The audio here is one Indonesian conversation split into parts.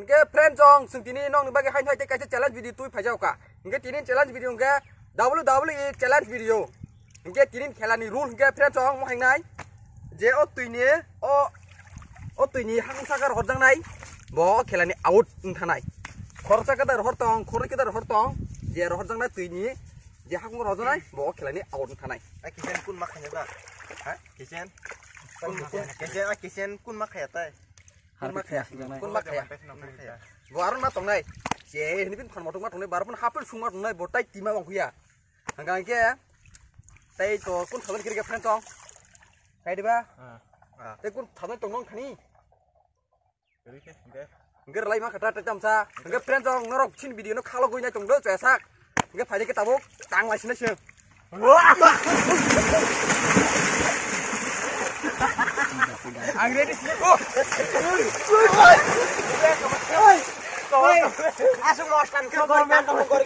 Engke friend jong sing tini nong ni bagi hai hai te challenge video tui phajau ka. Engke tini challenge video engke WWE challenge video. Engke tini khelani rule engke friend jong mo hangnai. Je o tuini hang sakar horjang nai. Bo khelani out thanai. Khorsa kadar hortong, khori kadar hortong. Je horjang nai tuini je hang horjang nai bo khelani out thanai. Kisen kun makhanya ba? Ha? Kisen kun makhaya tai. Kun makhaya. Baru ma tong nai. Je ni pin phon ma tong nai baru pun hapel sung ma tong nai bo tai tima bang huya. Hanggang ke tai to kun thaban kiri ke friend jong. Kai di ba? Tai kun thaban tong nong khani. Engke lai ma khata ta chamsa. Engke friend jong norok chin video no khalo goi nai tong do chesak. Engke phai ke tabuk tang lai sina se. Ang ready sini. Asuk loskan ke gorman kamu gori.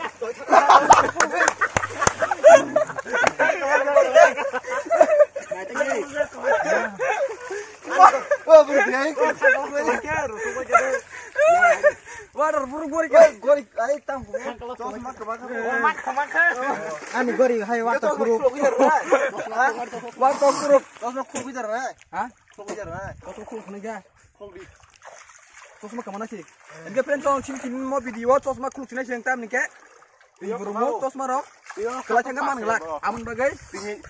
Oh, berbiaya. Waduh, buru gori Ay tam. Ani gori hai waktu guru. Waktu guru. Tosma khul bidar na. Hah? Khul bidar na. Waktu khul khniga. Tosma kamana sih? Engke friend jong chin tin mo video tosma khul sina seng tam nike. Burumu tosma rok. Kala changa man gelak. Amun bagai.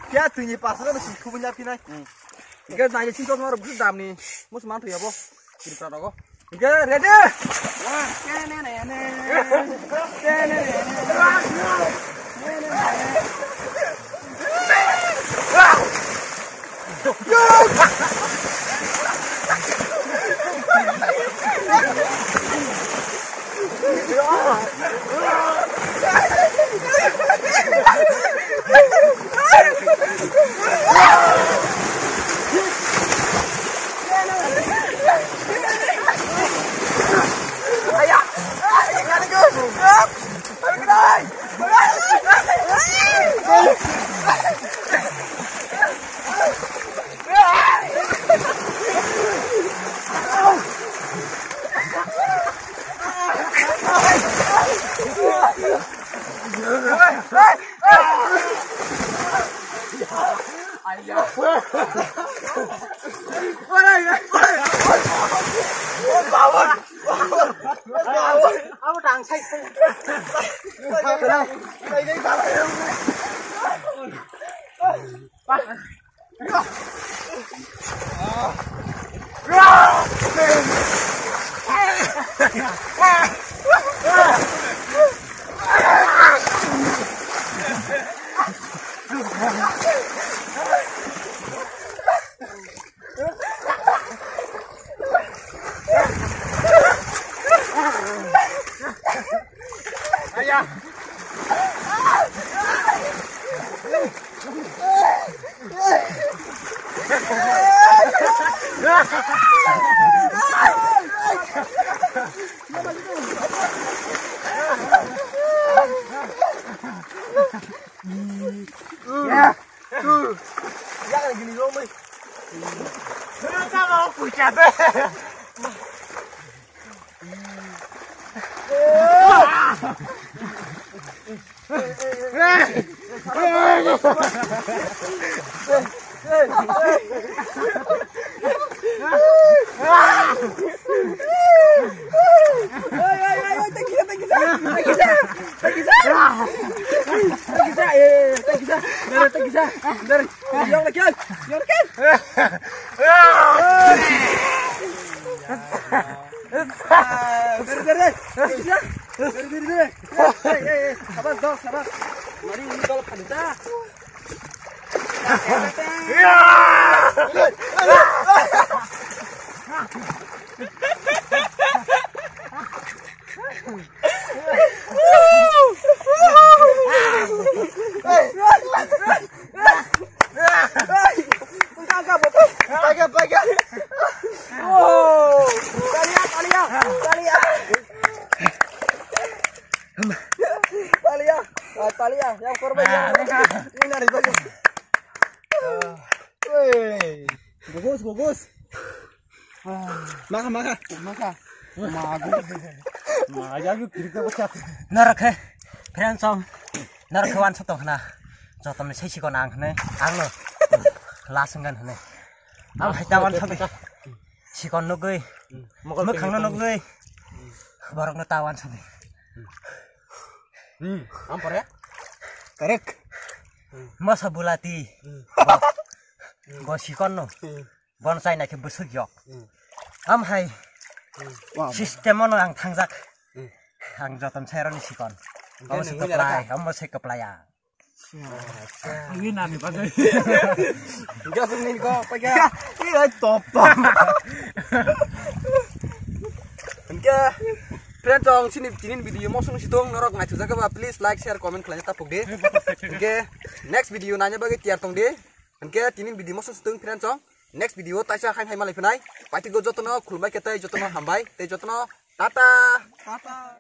Kya tuini pasra na sikhu punya pinai. Engke nai chin tosma rok bus dam ni. Mus man thu yabo. Kiri pra rok. Engke ready? Aku đang say. Ayah. Jangan gini dong, Boy. Kenapa mau pucat deh? Sabar. Mari ini kalau panita. Talia, yang korban yang ini dari baju. Gugus. Maka. Narakhe, friend song, Narakhe one sort of na. Jotam say she gone angne, anglo. Last gun, I'm hit one something. She gone no good. Mokang no good. Barang no tawan something. Ampore? Correct. Masa bulati. Gosikon no. Bonsai na ke busuk yok. Am hai. Sistem ono ang tangjak. Ang jotam sairon sikon. Am se keplai, am se keplaya. Ini nami pakai. Enggak sini kok, pakai. Ini top. Enggak. Friend tong sini tinin video mo sung sitong norok ngai tuja ka please like share comment klan ta pugde. Enggak. Next video nanya bagi tiar tong de. Enggak tinin video mo sung sitong friend tong. Next video taisa hai hai malai pnai. Pati go jotono khulbai ketai jotono hambai, te jotono tata.